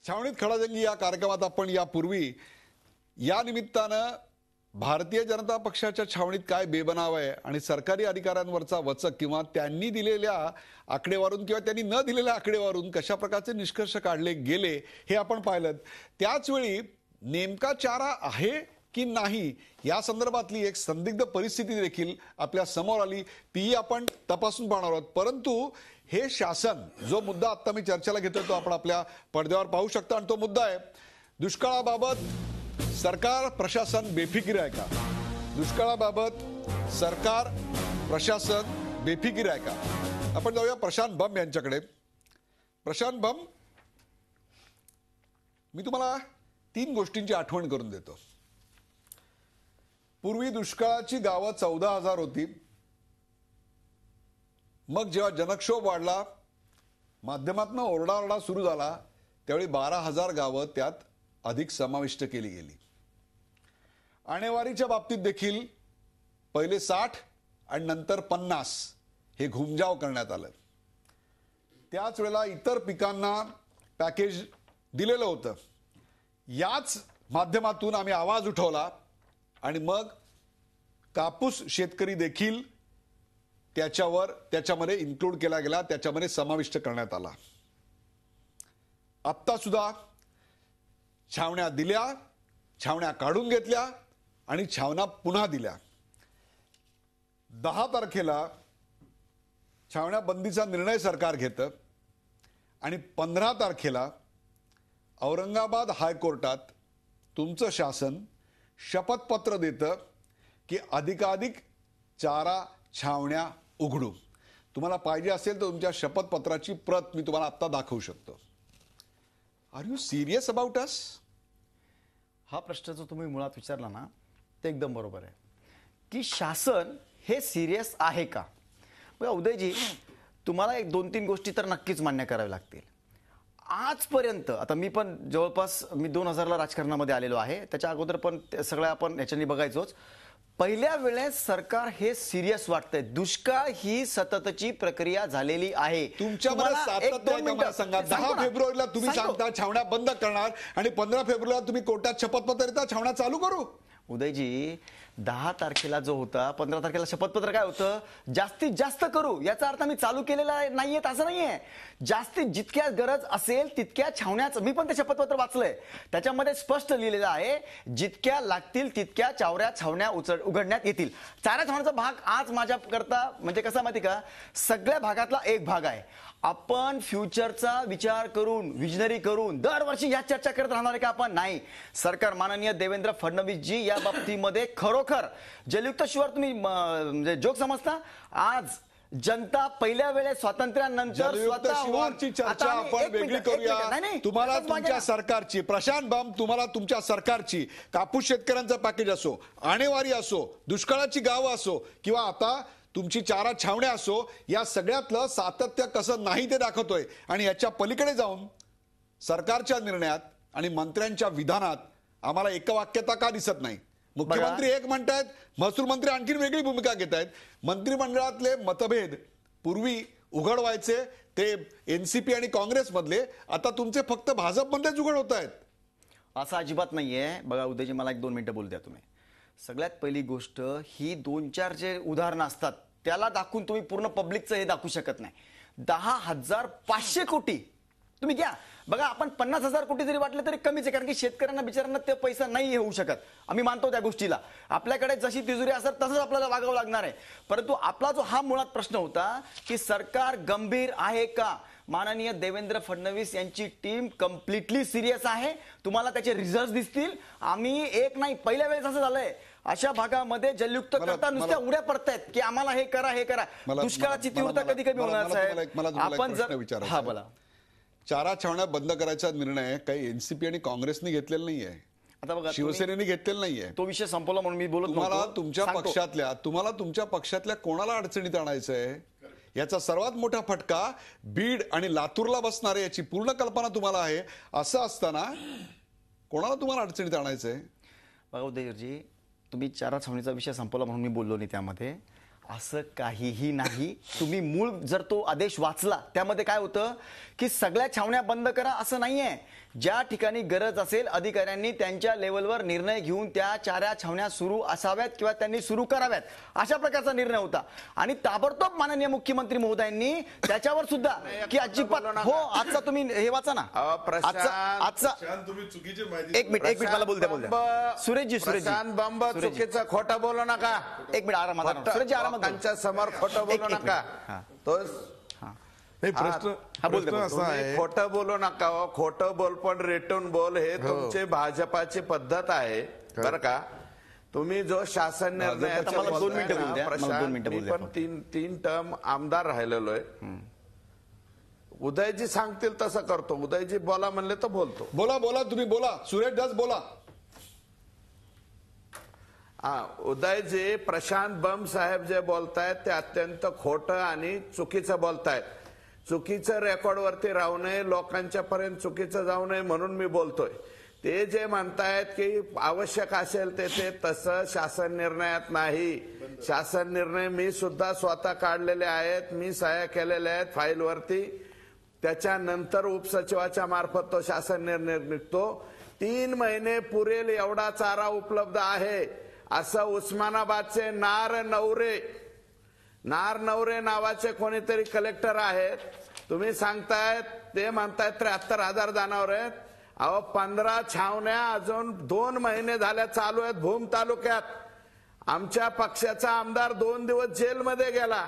छावणीत खडाजंगी या कार्यक्रमात आपण यापूर्वी या निमित्तानं भारतीय जनता पक्षाच्या छावणीत काय बेबनाव आहे आणि सरकारी अधिकाऱ्यांवरचा वचक किंवा त्यांनी दिलेल्या आकडेवारून किंवा त्यांनी न दिलेल्या आकडेवारून कशा प्रकारचे निष्कर्ष काढले गेले हे आपण पाहिलं। त्याचवेळी नेमका चारा आहे की नाही या संदर्भातली एक संदिग्ध परिस्थिती देखील आपल्या समोर आली, ती आपण तपासून पाहणार आहोत। परंतु हे शासन जो मुद्दा आता मी चर्चेला घेतोय तो आपण आपल्या पडद्यावर पाहू शकता आणि तो मुद्दा आहे दुष्काळाबाबत सरकार प्रशासन बेफिकीर आहे का? दुष्काळाबाबत सरकार प्रशासन बेफिकीर आहे का? आपण जाऊया प्रशांत बंब यांच्याकडे। प्रशांत बंब, मी तुम्हाला 3 गोष्टींची आठवण करून देतो। पूर्वी दुष्काळाची गावं 14,000 होती, मग जेव्हा जनक्षोभ वाढला, माध्यमातून ओरडाओरडा सुरू झाला, त्यावेळी 12,000 गावं त्यात अधिक समाविष्ट केली गेली। आणेवारीच्या बाबतीत देखील पहिले 60 आणि नंतर 50 हे घुमजाव करण्यात आलं। त्याच वेळेला इतर पिकांना पॅकेज दिलेलं होतं। याच माध्यमातून आम्ही आवाज उठवला आणि मग कापूस शेतकरी देखील त्याच्यामध्ये इन्क्लूड केला गेला, त्याच्यामध्ये समाविष्ट करण्यात आला। आत्ता सुद्धा छावण्या दिल्या, छावण्या काढून घेतल्या आणि छावण्या पुन्हा दिल्या। 10 तारखेला छावण्या बंदीचा निर्णय सरकार घेतं आणि 15 तारखेला औरंगाबाद हायकोर्टात तुमचं शासन शपथपत्र देतं की अधिकाधिक चारा छावण्या उघडू। तुम्हाला पाहिजे असेल तर तुमच्या शपथपत्राची प्रत मी तुम्हाला आता दाखवू शकतो। Are you serious about us? हा प्रश्न जो तुम्ही मुळात विचारला ना ते एकदम बरोबर आहे की शासन हे सिरियस आहे का? बघा उदयजी, तुम्हाला एक 2-3 गोष्टी तर नक्कीच मान्य कराव्या लागतील। आजपर्यंत आता मी पण जवळपास 2000ला राजकारणामध्ये आलेलो आहे, त्याच्या अगोदर पण सगळं आपण याच्यानी बघायचोच। पहिल्या वेळेस सरकार हे सिरियस वाटतंय। दुष्काळ ही सततची प्रक्रिया झालेली आहे। तुमच्यामध्ये सातत्य आहे का मला सांगा? 10 फेब्रुवारीला तुम्ही सांगता छावण्या बंद करणार आणि 15 फेब्रुवारीला तुम्ही कोर्टात शपथपत्र देता छावण्या चालू करू। उदयजी, 10 तारखेला जो होता, 15 तारखेला शपथपत्र काय होतं? जास्तीत जास्त करू, याचा अर्थ मी चालू केलेला नाहीये असं नाहीये। जास्तीत जितक्या गरज असेल तितक्या छावण्याच, मी पण ते शपथपत्र वाचलंय, त्याच्यामध्ये स्पष्ट लिहिलेलं आहे जितक्या लागतील तितक्या छावण्या उघडण्यात येतील। चारा छावण्याचा भाग आज माझ्याकरता म्हणजे कसा माहिती का, सगळ्या भागातला एक भाग आहे। आपण फ्युचरचा विचार करून, विजनरी करून दरवर्षी या चर्चा करत राहणार आहे का आपण? नाही। सरकार माननीय देवेंद्र फडणवीस जी या बाबतीमध्ये खरोखर जलयुक्त शिवार तुम्ही म्हणजे जोक समजता? आज जनता पहिल्या वेळेस स्वातंत्र्यानंतर शिवारची चर्चा आपण वेगळी करूया। तुम्हाला तुमच्या सरकारची, प्रशांत बंब, तुम्हाला तुमच्या सरकारची कापूस शेतकऱ्यांचं पॅकेज असो, आणेवारी असो, दुष्काळाची गावं असो किंवा आता तुमची चारा छावण्या असो, या सगळ्यातलं सातत्य कसं नाही ते दाखवतोय। आणि याच्या पलीकडे जाऊन सरकारच्या निर्णयात आणि मंत्र्यांच्या विधानात आम्हाला एकवाक्यता का दिसत नाही? मुख्यमंत्री एक म्हणतायत, महसूल मंत्री आणखी वेगळी भूमिका घेत आहेत। मंत्रिमंडळातले मतभेद पूर्वी उघड व्हायचे ते एनसीपी आणि काँग्रेसमधले, आता तुमचे फक्त भाजपमध्येच उघड होत आहेत। असं अजिबात नाहीये। बघा उदयजी, मला 1-2 मिनिटं बोलू द्या तुम्ही। सगळ्यात पहिली गोष्ट ही 2-4 जे उदाहरणं असतात त्याला दाखवून तुम्ही पूर्ण पब्लिकचं हे दाखवू शकत नाही। 10,500 कोटी तुम्ही घ्या। बघा, आपण 50,000 कोटी जरी वाटले तरी कमीच आहे, कारण की शेतकऱ्यांना बिचाऱ्यांना ते पैसा नाही होऊ शकत। आम्ही मानतो त्या गोष्टीला, आपल्याकडे जशी तिजोरी असेल तसंच आपल्याला वागावं लागणार आहे। परंतु आपला जो हा मुळात प्रश्न होता की सरकार गंभीर आहे का? माननीय देवेंद्र फडणवीस यांची टीम कम्प्लिटली सिरियस आहे। तुम्हाला त्याचे रिझल्ट दिसतील। आम्ही एक नाही, पहिल्या वेळेस असं झालंय अशा भागामध्ये जलयुक्त करता नुसत्या उड्या पडतायत की आम्हाला हे करा हे करा। दुष्काळाची तीव्रता कधी कमी होणार साहेब? आपण जर हा बोला, चारा छावण्या बंद करायचा निर्णय काही एनसीपी आणि काँग्रेसने घेतलेला नाहीये, आता बघा शिवसेनेने घेतलेला नाहीये। तो विषय संपवला म्हणून मी बोलत तुम्हाला तुमच्या पक्षातल्या कोणाला अडचणीत आणायचंय याचा सर्वात मोठा फटका बीड आणि लातूरला बसणार आहे, याची पूर्ण कल्पना तुम्हाला आहे। असं असताना कोणाला तुम्हाला अडचणीत आणायचंय? बघा उदयजी, तुम्ही चारा छावणीचा विषय संपवला म्हणून मी बोललो नाही त्यामध्ये। असं काहीही नाही। तुम्ही मूळ जर तो आदेश वाचला त्यामध्ये काय होतं की सगळ्या छावण्या बंद करा असं नाहीये। ज्या ठिकाणी गरज असेल अधिकाऱ्यांनी त्यांच्या लेवलवर निर्णय घेऊन त्या चाऱ्या छावण्या सुरू असाव्यात किंवा त्यांनी सुरू कराव्यात, अशा प्रकारचा निर्णय होता. आणि ताबडतोब माननीय मुख्यमंत्री महोदयांनी त्याच्यावर सुद्धा की अजिबात हो आजचा तुम्ही हे वाचा ना आजचा तुम्ही चुकीची माहिती एक मिनिट मला बोलते सुरेशजी बंब चुकीचं खोटं बोलू नका. एक मिनिट आरामात सुरेशजी आरामात त्यांच्या समोर खोटं बोलू नका. प्रश्न असा आहे, खोटं बोलू नका. खोटं बोल पण रेटून बोल हे तुमची भाजपाची पद्धत आहे बरं का. तुम्ही जो शासन निर्णय मला 2 मिनिटं बोलू द्या, मला 2 मिनिटं बोलू द्या. पण तीन टर्म आमदार राहिलेलो आहे. उदयजी सांगतील तसं करतो. उदयजी बोला म्हणले तर बोलतो. बोला तुम्ही बोला. सुरेश दास बोला. उदयजी, प्रशांत बंब साहेब जे बोलतायत ते अत्यंत खोटं आणि चुकीचं बोलतायत. चुकीचं रेकॉर्डवरती राहू नये, लोकांच्या पर्यंत चुकीचं जाऊ नये म्हणून मी बोलतोय. ते जे म्हणतायत की आवश्यक असेल ते तसं शासन निर्णयात नाही. शासन निर्णय मी सुद्धा स्वतः काढलेले आहेत, मी सह्या केलेल्या आहेत फाईलवरती. त्याच्यानंतर उपसचिवाच्या मार्फत तो शासन निर्णय निघतो. 3 महिने पुरेल एवढा चारा उपलब्ध आहे असं उस्मानाबादचे नार नवरे नावाचे कोणीतरी कलेक्टर आहेत. तुम्ही सांगतायत ते म्हणतायत 73,000 जनावर आहेत. 15 छावण्या अजून 2 महिने झाल्या चालू आहेत भूम तालुक्यात. आमच्या पक्षाचा आमदार 2 दिवस जेलमध्ये गेला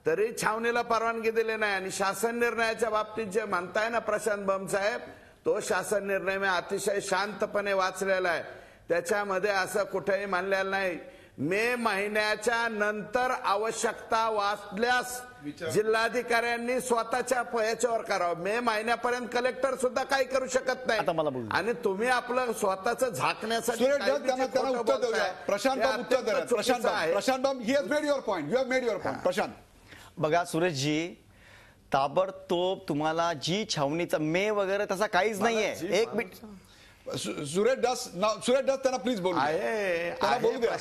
तरी छावणीला परवानगी दिली नाही. आणि शासन निर्णयाच्या बाबतीत जे म्हणताय ना प्रशांत बंब साहेब, तो शासन निर्णय मी अतिशय शांतपणे वाचलेला आहे. त्याच्यामध्ये असं कुठेही म्हणलेलं नाही. मे महिन्याच्या नंतर आवश्यकता वाचल्यास जिल्हाधिकाऱ्यांनी स्वतःच्या याच्यावर करावं. मे महिन्यापर्यंत कलेक्टर सुद्धा काही करू शकत नाही. आणि तुम्ही आपलं स्वतःच झाकण्यासाठी प्रशांत बाब, he has made your point. You have made your point. Prashant बघा सुरेशजी, ताबडतोब तुम्हाला जी छावणीचा मे वगैरे तसा काहीच नाहीये. एक मिनिट सुरेश दास त्यांना प्लीज बोलू द्या. बोलू द्या.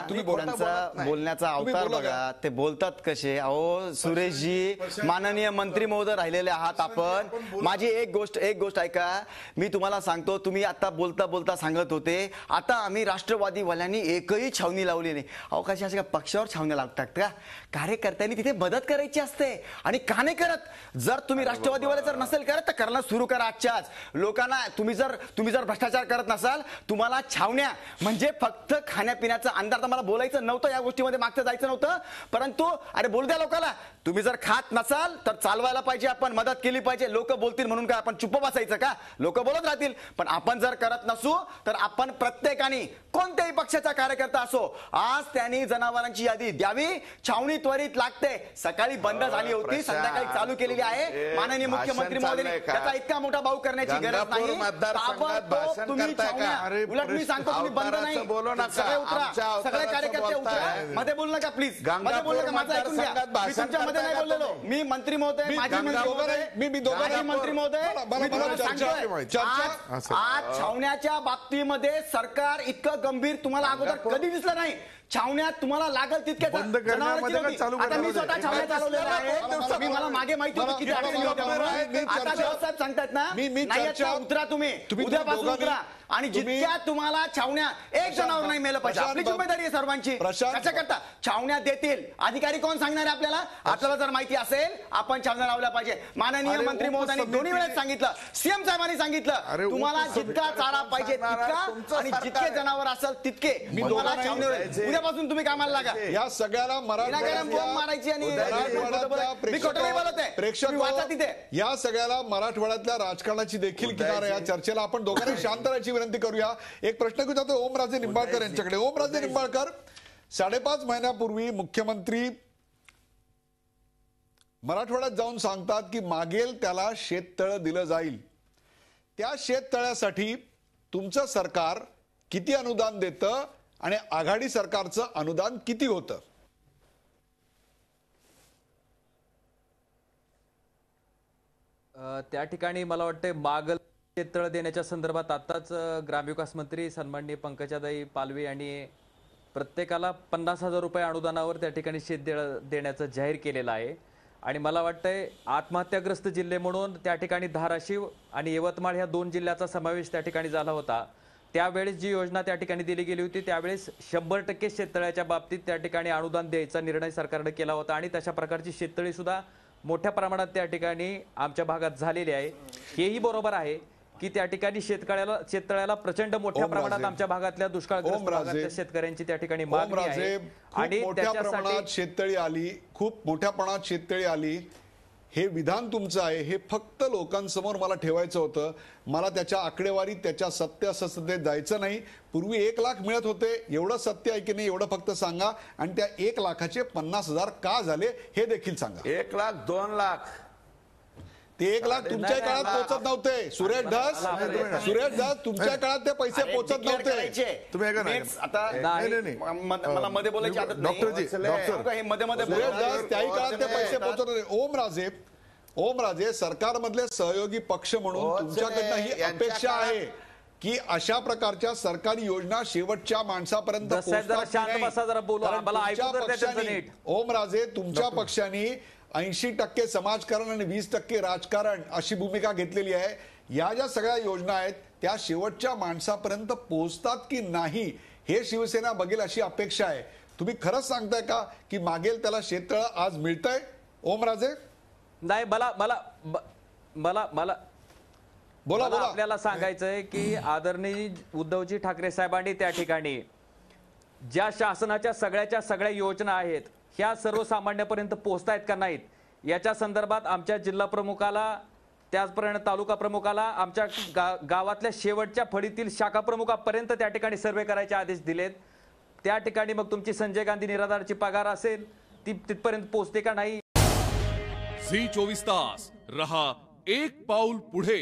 तुम्ही बोला. त्यांचा बोलण्याचा अवतार बघा, ते बोलतात कसे. अहो सुरेशजी, माननीय मंत्री महोदय राहिलेले आहात आपण. माझी एक गोष्ट ऐका. मी तुम्हाला सांगतो, तुम्ही आता बोलता सांगत होते आता आम्ही राष्ट्रवादीवाल्यांनी एकही छावणी लावली नाही. अहो कशा अशा पक्षावर छावण्या लावतात का? कार्यकर्त्यांनी तिथे मदत करायची असते. आणि का नाही करत? जर तुम्ही राष्ट्रवादीवाले जर नसेल करत तर करणं सुरू करा आजच्याच. लोकांना तुम्ही जर भ्रष्टाचार करत नसाल, तुम्हाला छावण्या म्हणजे फक्त खाण्यापिण्याचं अंधार. तर मला बोलायचं नव्हतं या गोष्टीमध्ये, मागचं जायचं नव्हतं, परंतु अरे बोल द्या लोकांना. तुम्ही जर खात नसाल तर चालवायला पाहिजे, आपण मदत केली पाहिजे. लोक बोलतील म्हणून काय आपण चुप्प बसायचं का? लोक बोलत राहतील. पण आपण जर करत नसू तर आपण प्रत्येकाने, कोणत्याही पक्षाचा कार्यकर्ता असो, आज त्यांनी जनावरांची यादी द्यावी. छावणी त्वरित लागते. सकाळी बंद झाली होती, संध्याकाळी चालू केलेली आहे. माननीय मुख्यमंत्री महोदयांनी त्याचा इतका मोठा भाऊ करण्याची गरज नाही. तुम्ही छावण्या, उलट मी सांगतो तुम्ही बंद नाही, सगळे उतरा, सगळे कार्यकर्ते उतरा. मध्ये बोलू नका प्लीज, मध्ये बोलू नका. माझं ऐकून घ्या. मी तुमच्यामध्ये नाही बोललेलो. मी मंत्री महोदय, माजी मंत्री महोदय, आज छावण्याच्या बाबतीमध्ये सरकार इतकं गंभीर तुम्हाला अगोदर कधी दिसलं नाही. छावण्यात तुम्हाला लागल तितके आता मी स्वतः छावण्या चालवलेल्या आहे. मी मला मागे माहिती होती किती अडचणी होत्या. आता साहेब सांगतात ना, नाही उतरा, तुम्ही उद्यापासून उतरा. आणि जितक्या तुम्हाला छावण्या, एक जनावर नाही मेलं पाहिजे. आपली जिम्मेदारी आहे सर्वांची. कशा करता छावण्या देतील अधिकारी कोण सांगणार आहे आपल्याला? आपल्याला जर माहिती असेल आपण छावण्या लावल्या पाहिजे. माननीय मंत्री महोदयांनी दोन्ही वेळेस सांगितलं, सीएम साहेबांनी सांगितलं, तुम्हाला जितका चारा पाहिजे तितका आणि जितके जनावर असेल तितके तुम्हाला छावणीवर. उद्यापासून तुम्ही कामाला लागा. या सगळ्याला मारायची आणि तिथे या सगळ्याला मराठवाड्यातल्या राजकारणाची देखील किनार. या चर्चेला आपण दोघांनी शांत राहायची विनंती करूया. एक प्रश्न विचारतो ओमराजे निंबाळकर यांच्याकडे. ओमराजे निंबाळकर, 5.5 महिन्यापूर्वी मुख्यमंत्री मराठवाड्यात जाऊन सांगतात की मागेल त्याला शेततळ दिलं जाईल. त्या शेततळ्यासाठी तुमचं सरकार किती अनुदान देतं आणि आघाडी सरकारचं अनुदान किती होतं? त्या ठिकाणी मला वाटतं मागल शेततळ देण्याच्या संदर्भात आताच ग्रामविकास मंत्री सन्माननीय पंकजाताई पालवे यांनी प्रत्येकाला 50,000 रुपये अनुदानावर त्या ठिकाणी शेत देण्याचं जाहीर केलेलं आहे. आणि मला वाटतंय आत्महत्याग्रस्त जिल्हे म्हणून त्या ठिकाणी धाराशिव आणि यवतमाळ ह्या 2 जिल्ह्याचा समावेश त्या ठिकाणी झाला होता. त्यावेळेस जी योजना त्या ठिकाणी दिली गेली होती त्यावेळेस 100% शेततळ्याच्या बाबतीत त्या ठिकाणी अनुदान द्यायचा निर्णय सरकारने केला होता आणि तशा प्रकारची शेततळी सुद्धा मोठ्या प्रमाणात त्या ठिकाणी आमच्या भागात झालेली आहे. हेही बरोबर आहे की त्या ठिकाणी शेततळ्याला प्रचंड मोठ्या प्रमाणात आमच्या भागातल्या दुष्काळग्रस्त भागातल्या शेतकऱ्यांची त्या ठिकाणी मागणी आहे आणि मोठ्या प्रमाणात शेततळी आली, खूप मोठ्या प्रमाणात शेततळी आली. हे विधान तुमचं आहे, हे फक्त लोकांसमोर मला ठेवायचं होतं. मला त्याच्या आकडेवारी त्याच्या सत्य असत्यतेत जायचं नाही. पूर्वी 1 लाख मिळत होते, एवढं सत्य आहे की नाही एवढं फक्त सांगा. आणि त्या 1 लाखाचे 50,000 का झाले हे देखील सांगा. 1 लाख 2 लाख ते 1 लाख तुमच्या काळात पोहोचत नव्हते. सुरेश धस तुमच्या काळात ते पैसे पोहोचत नव्हते. तुम्ही ऐका ना. आता नाही. मला मध्ये बोलायची आदत नाही. डॉक्टर हे मध्ये सुरेश धस त्याही काळात ते पैसे पोहोचत नव्हते. ओमराजे सरकारमधले सहयोगी पक्ष म्हणून तुमच्याकडनं ही अपेक्षा आहे की अशा प्रकारच्या सरकारी योजना शेवटच्या माणसापर्यंत ओमराजे तुमच्या पक्षाने 80% समाजकारण आणि 20% राजकारण अशी भूमिका घेतलेली आहे. या ज्या सगळ्या योजना आहेत त्या शेवटच्या माणसापर्यंत पोहोचतात की नाही हे शिवसेना बघेल अशी अपेक्षा आहे. तुम्ही खरंच सांगताय का की मागेल त्याला शेततळ आज मिळतंय? ओमराजे नाही, मला बोला आपल्याला सांगायचंय की आदरणीय उद्धवजी ठाकरे साहेबांनी त्या ठिकाणी ज्या शासनाच्या सगळ्या योजना आहेत ह्या सर्वसामान्यापर्यंत पोहोचतायत का नाहीत याच्या संदर्भात आमच्या जिल्हा प्रमुखाला त्याचप्रमाणे तालुका प्रमुखाला आमच्या गावातल्या शेवटच्या फळीतील शाखा प्रमुखापर्यंत त्या ठिकाणी सर्वे करायचे आदेश दिलेत. त्या ठिकाणी मग तुमची संजय गांधी निराधारची पगार असेल ती तिथपर्यंत पोहोचते का नाही. झी 24 तास रहा एक पाऊल पुढे.